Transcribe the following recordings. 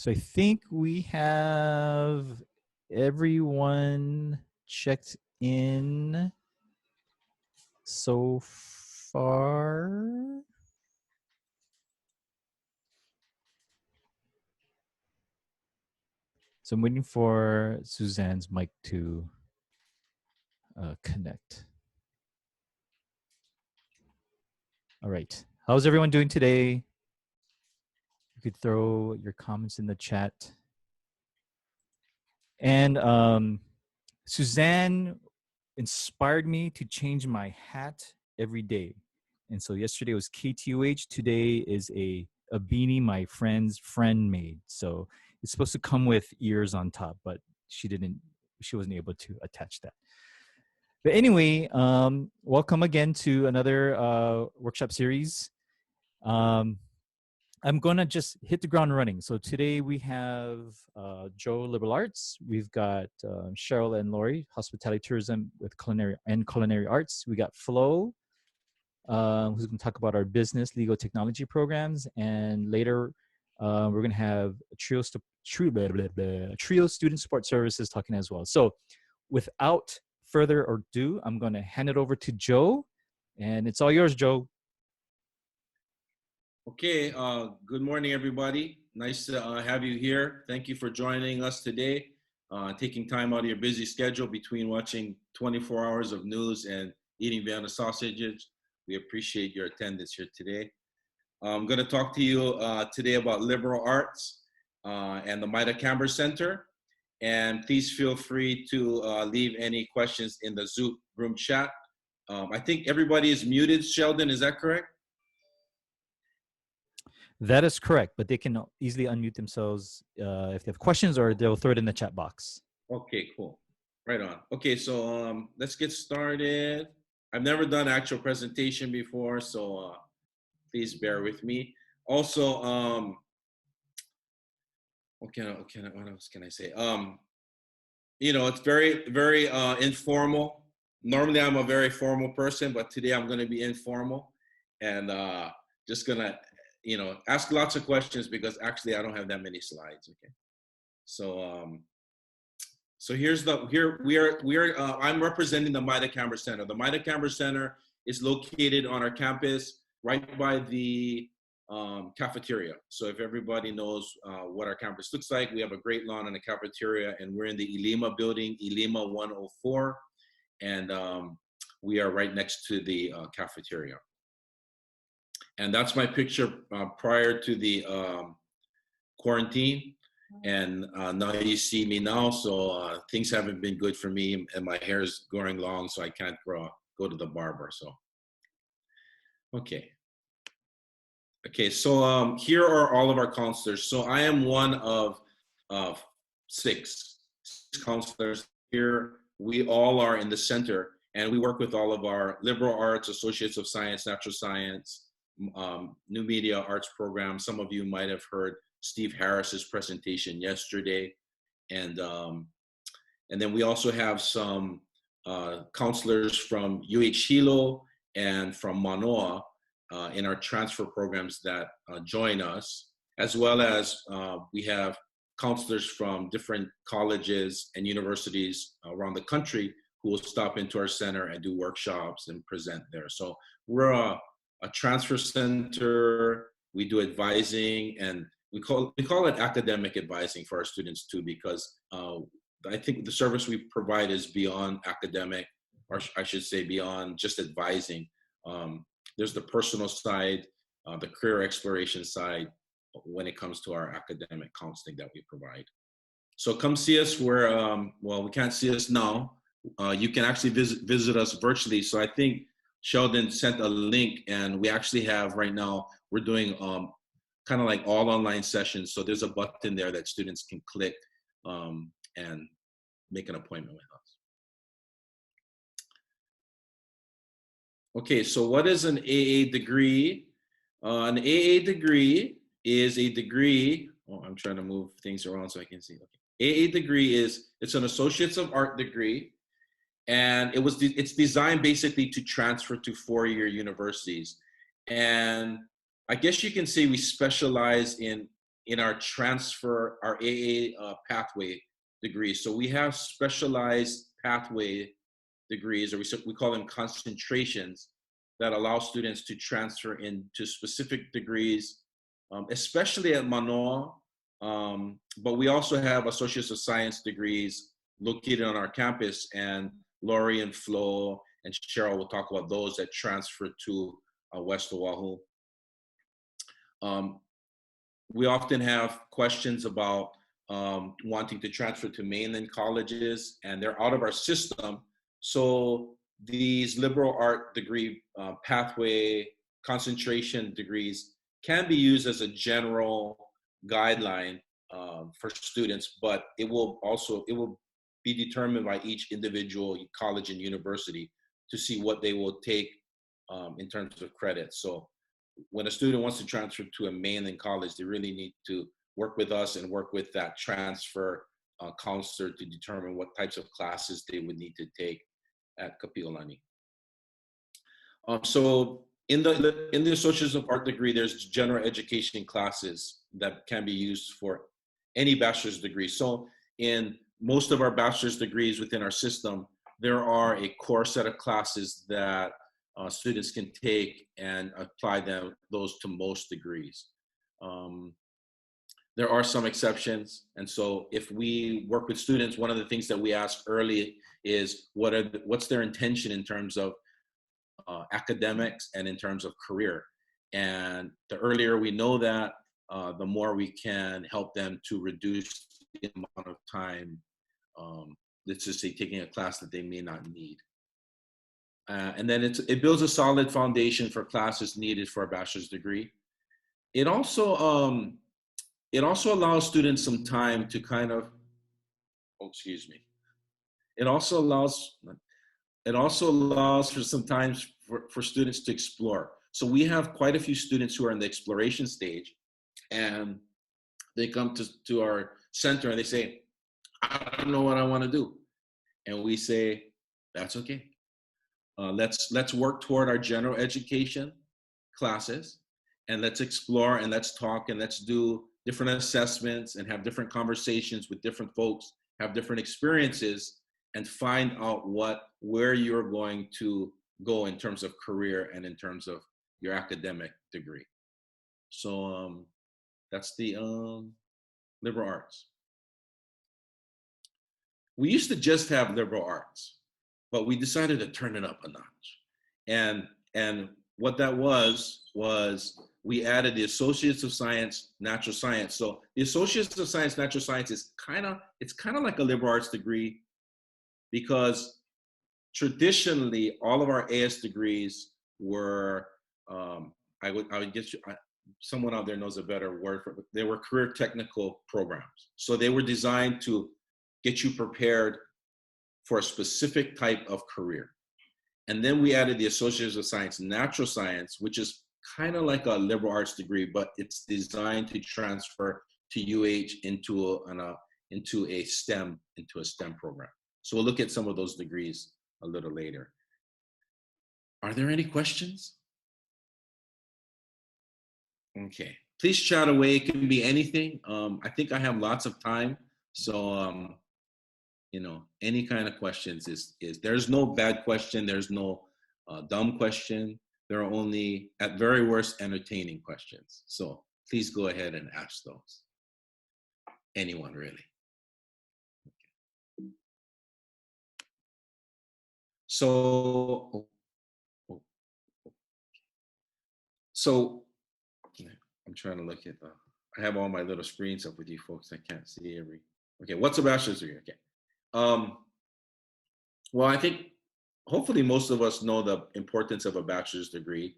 So I think we have everyone checked in so far. So I'm waiting for Suzanne's mic to connect. All right. How's everyone doing today? You could throw your comments in the chat. And Suzanne inspired me to change my hat every day. And so yesterday was KTUH. Today is a beanie my friend's friend made. So it's supposed to come with ears on top, but she wasn't able to attach that. But anyway, welcome again to another workshop series. I'm gonna just hit the ground running. So today we have Joe, Liberal Arts. We've got Cheryl and Lori, Hospitality Tourism with Culinary Arts. We got Flo, who's gonna talk about our business, legal, technology programs. And later, we're gonna have a trio student support services talking as well. So without further ado, I'm gonna hand it over to Joe. And it's all yours, Joe. Okay, good morning, everybody. Nice to have you here. Thank you for joining us today, taking time out of your busy schedule between watching 24 hours of news and eating Vienna sausages. We appreciate your attendance here today. I'm going to talk to you today about liberal arts and the Maida Camber Center. And please feel free to leave any questions in the Zoom room chat. I think everybody is muted. Sheldon, is that correct? That is correct, but they can easily unmute themselves if they have questions, or they'll throw it in the chat box. Okay, cool. Right on. Okay, so let's get started. I've never done actual presentation before, so please bear with me. Also, what else can I say? You know, it's very informal. Normally, I'm a very formal person, but today I'm going to be informal and just gonna, you know, ask lots of questions because actually I don't have that many slides. Okay, so so I'm representing the Maida Camber Center. The Maida Camber Center is located on our campus right by the cafeteria. So if everybody knows what our campus looks like, we have a great lawn and a cafeteria, and we're in the Ilima building, Ilima 104, and we are right next to the cafeteria. And that's my picture prior to the quarantine. And now you see me now, so things haven't been good for me, and my hair is growing long, so I can't go to the barber. So, okay. So here are all of our counselors. So I am one of six counselors here. We all are in the center, and we work with all of our liberal arts, associates of science, natural science, new media arts programs. Some of you might have heard Steve Harris's presentation yesterday, and then we also have some counselors from UH Hilo and from Manoa in our transfer programs that join us, as well as we have counselors from different colleges and universities around the country who will stop into our center and do workshops and present there. So we're a transfer center. We do advising, and we call it academic advising for our students too, because I think the service we provide is beyond academic, or I should say beyond just advising. There's the personal side, the career exploration side when it comes to our academic counseling that we provide. So come see us where, well, we can't see us now. You can actually visit us virtually. So I think Sheldon sent a link, and we actually have right now, we're doing kind of like all online sessions. So there's a button there that students can click and make an appointment with us. Okay, so what is an AA degree? An AA degree is a degree, oh, I'm trying to move things around so I can see. Okay. AA degree it's an Associates of Art degree, and it's designed basically to transfer to four-year universities. And I guess you can say we specialize in in our transfer, our AA pathway degrees. So we have specialized pathway degrees, or we call them concentrations, that allow students to transfer into specific degrees, especially at Manoa. But we also have Associates of Science degrees located on our campus, and Lori and Flo and Cheryl will talk about those that transfer to West Oahu. We often have questions about wanting to transfer to mainland colleges, and they're out of our system. So these liberal art degree pathway concentration degrees can be used as a general guideline for students, but it will be determined by each individual college and university to see what they will take in terms of credit. So when a student wants to transfer to a mainland college, they really need to work with us and work with that transfer counselor to determine what types of classes they would need to take at Kapi olani. So in the Associates of Art degree, there's general education classes that can be used for any bachelor's degree. So in most of our bachelor's degrees within our system, there are a core set of classes that students can take and apply those to most degrees. There are some exceptions, and so if we work with students, one of the things that we ask early is what's their intention in terms of academics and in terms of career. And the earlier we know that, the more we can help them to reduce the amount of time, let's just say, taking a class that they may not need. And then it builds a solid foundation for classes needed for a bachelor's degree. It also allows students some time to kind of, It also allows for some time for students to explore. So we have quite a few students who are in the exploration stage, and they come to our center and they say, I don't know what I want to do. And we say, that's okay. Let's work toward our general education classes, and let's explore and let's talk and let's do different assessments and have different conversations with different folks, have different experiences, and find out where you're going to go in terms of career and in terms of your academic degree. So that's the liberal arts. We used to just have liberal arts, but we decided to turn it up a notch. And what that was we added the Associates of Science, Natural Science. So the Associates of Science, Natural Science is kind of like a liberal arts degree, because traditionally all of our AS degrees were, I would get you, someone out there knows a better word for it, they were career technical programs. So they were designed to get you prepared for a specific type of career. And then we added the Associates of Science, Natural Science, which is kind of like a liberal arts degree, but it's designed to transfer to UH into a STEM program. So we'll look at some of those degrees a little later. Are there any questions? Okay, please chat away. It can be anything. I think I have lots of time, so any kind of questions is there's no bad question. There's no dumb question. There are only, at very worst, entertaining questions. So please go ahead and ask those. Anyone, really. So I'm trying to look at I have all my little screens up with you folks. I can't see every. Okay, what's a bachelor's degree? Okay. Well, I think hopefully most of us know the importance of a bachelor's degree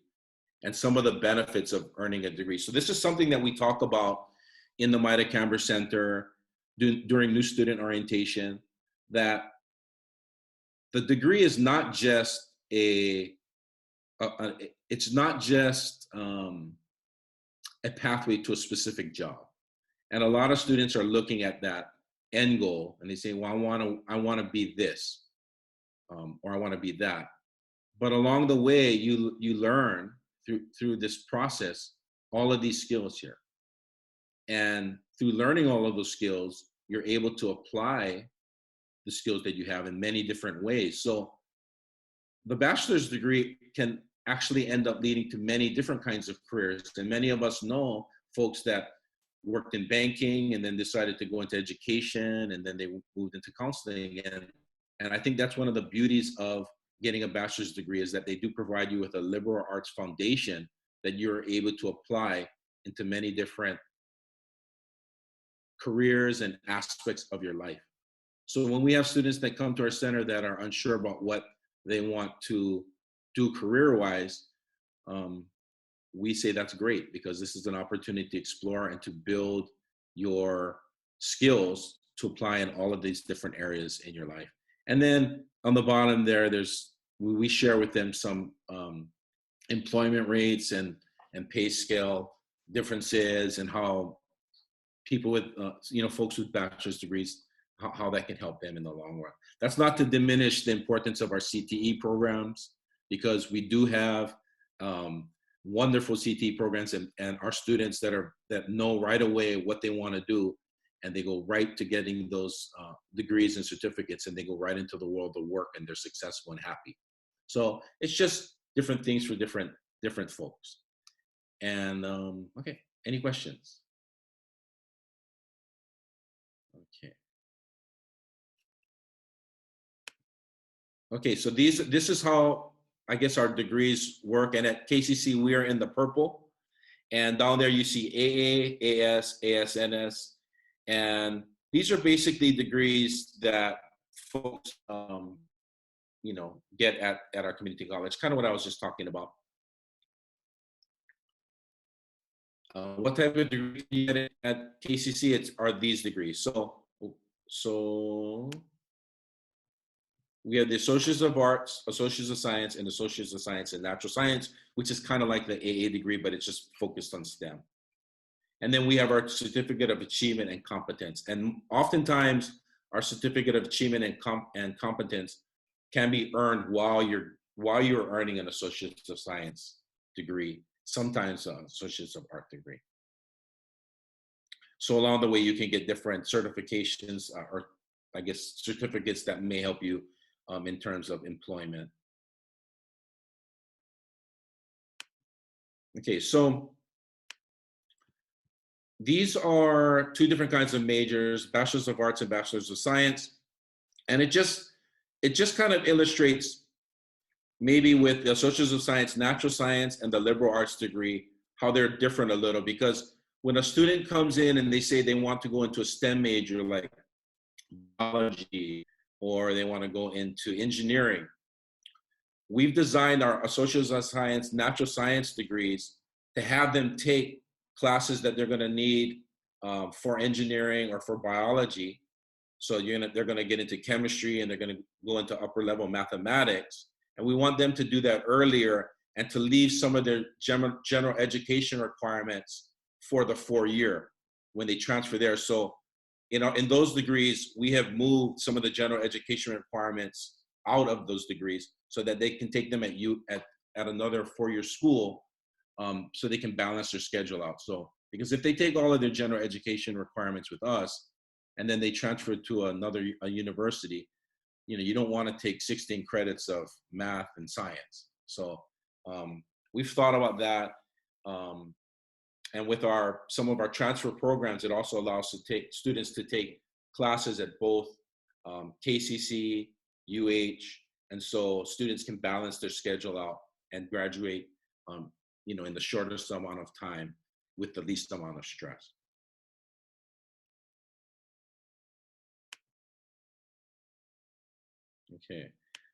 and some of the benefits of earning a degree. So this is something that we talk about in the Maida Camber Center during new student orientation, that the degree is not just it's not just a pathway to a specific job. And a lot of students are looking at that end goal and they say, well, I want to be this, or I want to be that. But along the way, you learn through this process all of these skills here. And through learning all of those skills, you're able to apply the skills that you have in many different ways. So the bachelor's degree can actually end up leading to many different kinds of careers. And many of us know folks that worked in banking and then decided to go into education, and then they moved into counseling. And I think that's one of the beauties of getting a bachelor's degree, is that they do provide you with a liberal arts foundation that you're able to apply into many different careers and aspects of your life. So when we have students that come to our center that are unsure about what they want to do career-wise, we say that's great, because this is an opportunity to explore and to build your skills to apply in all of these different areas in your life. And then on the bottom there, we share with them some employment rates and pay scale differences, and how people with folks with bachelor's degrees, how that can help them in the long run. That's not to diminish the importance of our CTE programs, because we do have wonderful CTE programs, and our students that know right away what they want to do, and they go right to getting those degrees and certificates, and they go right into the world of work, and they're successful and happy. So it's just different things for different folks. And okay, any questions? Okay. Okay, so this is how I guess our degrees work. And at KCC, we are in the purple. And down there you see AA, AS, ASNS. And these are basically degrees that folks get at our community college, kind of what I was just talking about. What type of degree can you get at KCC? Are these degrees. So we have the Associates of Arts, Associates of Science, and Associates of Science in Natural Science, which is kind of like the AA degree, but it's just focused on STEM. And then we have our Certificate of Achievement and Competence. And oftentimes, our Certificate of Achievement and Competence can be earned while you're earning an Associates of Science degree, sometimes an Associates of Art degree. So along the way, you can get different certifications or I guess certificates that may help you in terms of employment. Okay, so these are two different kinds of majors, Bachelors of Arts and Bachelors of Science. And it just kind of illustrates, maybe with the Associates of Science, Natural Science, and the Liberal Arts degree, how they're different a little. Because when a student comes in and they say they want to go into a STEM major like biology, or they want to go into engineering, we've designed our Associates of Science, Natural Science degrees to have them take classes that they're going to need for engineering or for biology. So they're going to get into chemistry, and they're going to go into upper level mathematics. And we want them to do that earlier, and to leave some of their general education requirements for the 4-year when they transfer there. So in those degrees, we have moved some of the general education requirements out of those degrees, so that they can take them at another 4-year school, so they can balance their schedule out. So because if they take all of their general education requirements with us, and then they transfer to a university, you don't want to take 16 credits of math and science. So we've thought about that. And with some of our transfer programs, it also allows students to take classes at both KCC, UH, and so students can balance their schedule out and graduate, in the shortest amount of time with the least amount of stress. Okay,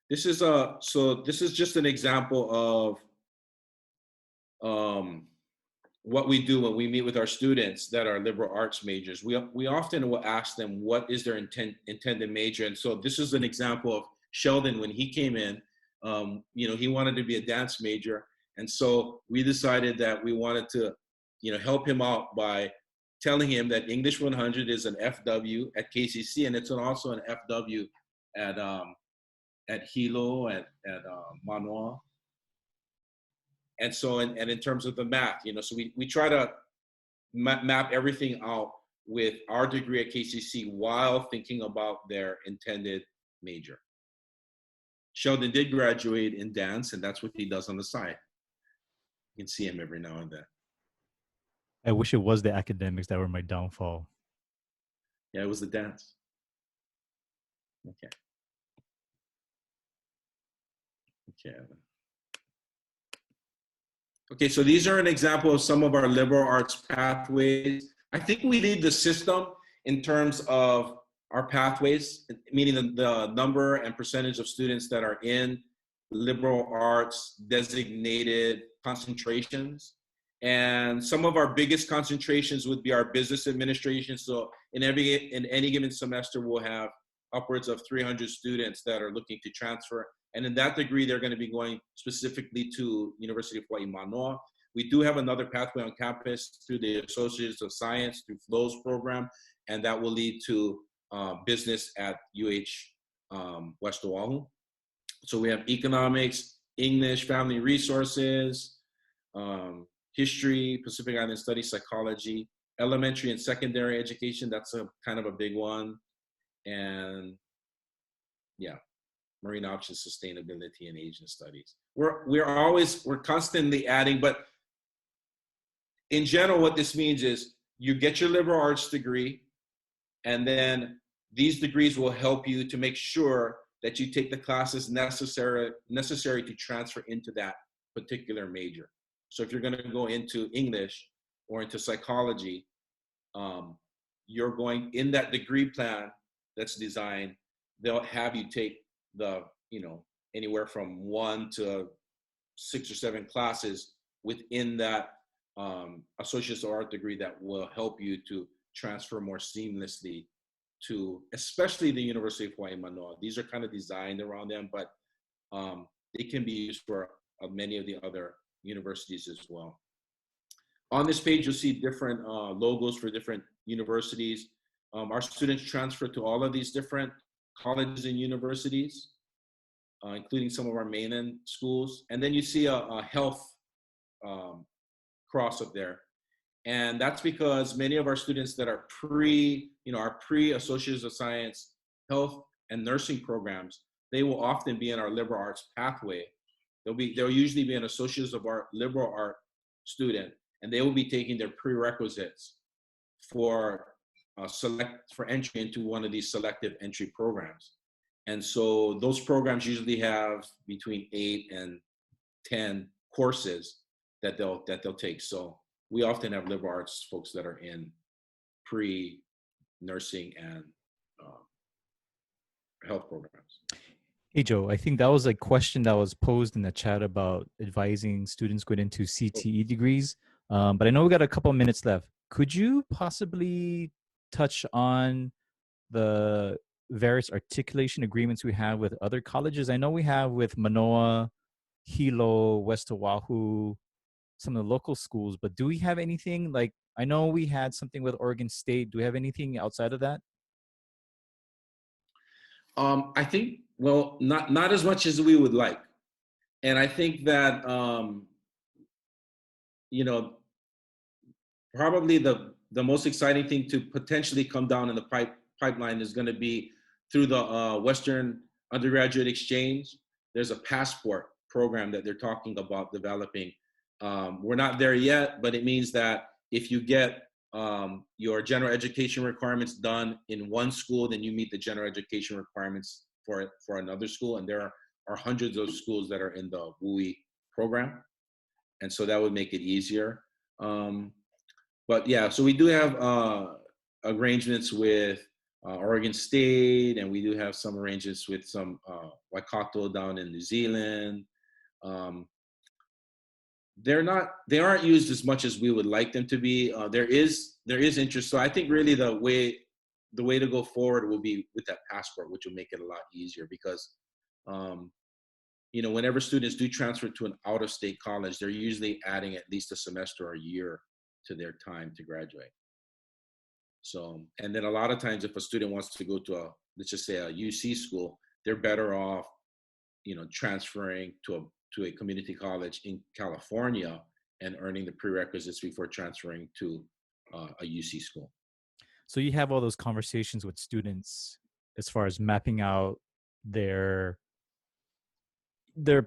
this is just an example of what we do when we meet with our students that are liberal arts majors. We often will ask them what is their intended major, and so this is an example of Sheldon when he came in. He wanted to be a dance major, and so we decided that we wanted to, help him out by telling him that English 100 is an FW at KCC, and it's also an FW at Hilo, at Manoa. And so, and in terms of the math, so we try to map everything out with our degree at KCC while thinking about their intended major. Sheldon did graduate in dance, and that's what he does on the side. You can see him every now and then. I wish it was the academics that were my downfall. Yeah, it was the dance. Okay. Okay. Okay, so these are an example of some of our liberal arts pathways. I think we lead the system in terms of our pathways, meaning the number and percentage of students that are in liberal arts designated concentrations. And some of our biggest concentrations would be our business administration. So in any given semester, we'll have upwards of 300 students that are looking to transfer. And in that degree, they're going to be going specifically to University of Hawaii Manoa. We do have another pathway on campus through the Associates of Science, through FLOW's program, and that will lead to business at West Oahu. So we have economics, English, family resources, history, Pacific Island studies, psychology, elementary and secondary education. That's a kind of a big one. And yeah, marine options, sustainability, and Asian studies. We're constantly adding, but in general, what this means is you get your liberal arts degree, and then these degrees will help you to make sure that you take the classes necessary to transfer into that particular major. So if you're going to go into English or into psychology, you're going in that degree plan that's designed. They'll have you take the, anywhere from 1 to 6 or 7 classes within that associate's of art degree that will help you to transfer more seamlessly to, especially the University of Hawaii Manoa. These are kind of designed around them, but they can be used for many of the other universities as well. On this page, you'll see different logos for different universities. Our students transfer to all of these different colleges and universities, including some of our mainland schools. And then you see a health cross up there. And that's because many of our students that are pre-Associates of Science health and nursing programs, they will often be in our liberal arts pathway. They'll usually be an Associates of Art liberal art student, and they will be taking their prerequisites for entry into one of these selective entry programs. And so those programs usually have between 8 and 10 courses that they'll take. So we often have liberal arts folks that are in pre-nursing and health programs. Hey, Joe, I think that was a question that was posed in the chat about advising students going into CTE degrees. But I know we got a couple of minutes left. Could you possibly touch on the various articulation agreements we have with other colleges? I know we have with Manoa, Hilo, West Oahu, some of the local schools, but do we have anything like, I know we had something with Oregon State. Do we have anything outside of that? I think, well, not as much as we would like. And I think that, probably the most exciting thing to potentially come down in the pipeline is going to be through the Western Undergraduate Exchange. There's a passport program that they're talking about developing. We're not there yet, but it means that if you get your general education requirements done in one school, then you meet the general education requirements for another school. And there are hundreds of schools that are in the WUI program. And so that would make it easier. But yeah, so we do have arrangements with Oregon State, and we do have some arrangements with some Waikato down in New Zealand. They aren't used as much as we would like them to be. There is interest. So I think really the way to go forward will be with that passport, which will make it a lot easier because, whenever students do transfer to an out-of-state college, they're usually adding at least a semester or a year to their time to graduate. So, and then a lot of times if a student wants to go to let's just say a UC school, they're better off, transferring to a community college in California and earning the prerequisites before transferring to a UC school. So you have all those conversations with students as far as mapping out their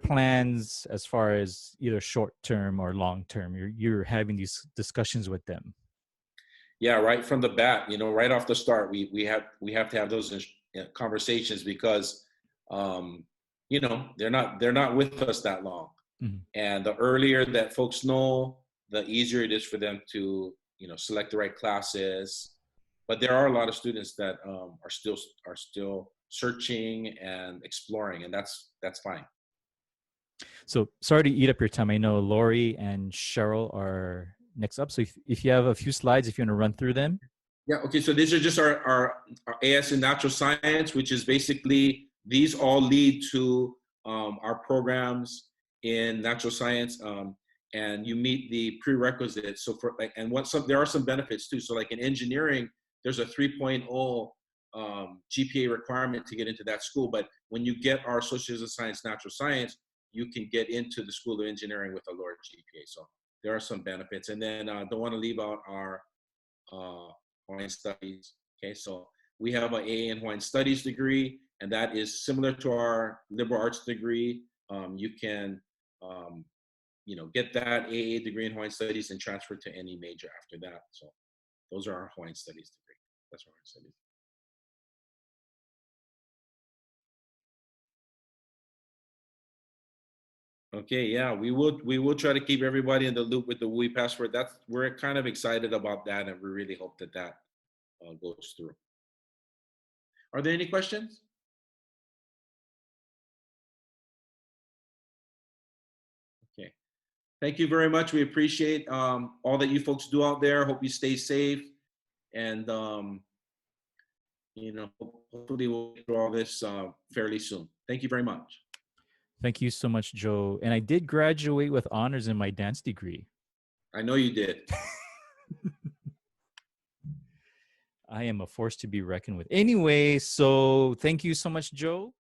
plans as far as either short term or long term. You're having these discussions with them. Yeah, right from the bat, right off the start, we have to have those conversations because, um, they're not with us that long, Mhm. and the earlier that folks know, the easier it is for them to select the right classes. But there are a lot of students that are still searching and exploring, and that's fine. So sorry to eat up your time. I know Lori and Cheryl are next up. So if you have a few slides, if you want to run through them. Yeah, okay, so these are just our AS in natural science, which is basically, these all lead to our programs in natural science, and you meet the prerequisites. So there are some benefits too. So like in engineering, there's a 3.0 GPA requirement to get into that school. But when you get our associates of science, natural science, you can get into the School of Engineering with a lower GPA. So there are some benefits. And then don't want to leave out our Hawaiian Studies. Okay, so we have an AA in Hawaiian Studies degree, and that is similar to our liberal arts degree. You can, get that AA degree in Hawaiian Studies and transfer to any major after that. So those are our Hawaiian Studies degree. That's Hawaiian Studies. Okay, yeah, we will try to keep everybody in the loop with the WUI passport. We're kind of excited about that, and we really hope that goes through. Are there any questions? Okay. Thank you very much. We appreciate all that you folks do out there. Hope you stay safe, and hopefully we'll get through all this fairly soon. Thank you very much. Thank you so much, Joe. And I did graduate with honors in my dance degree. I know you did. I am a force to be reckoned with. Anyway, so thank you so much, Joe.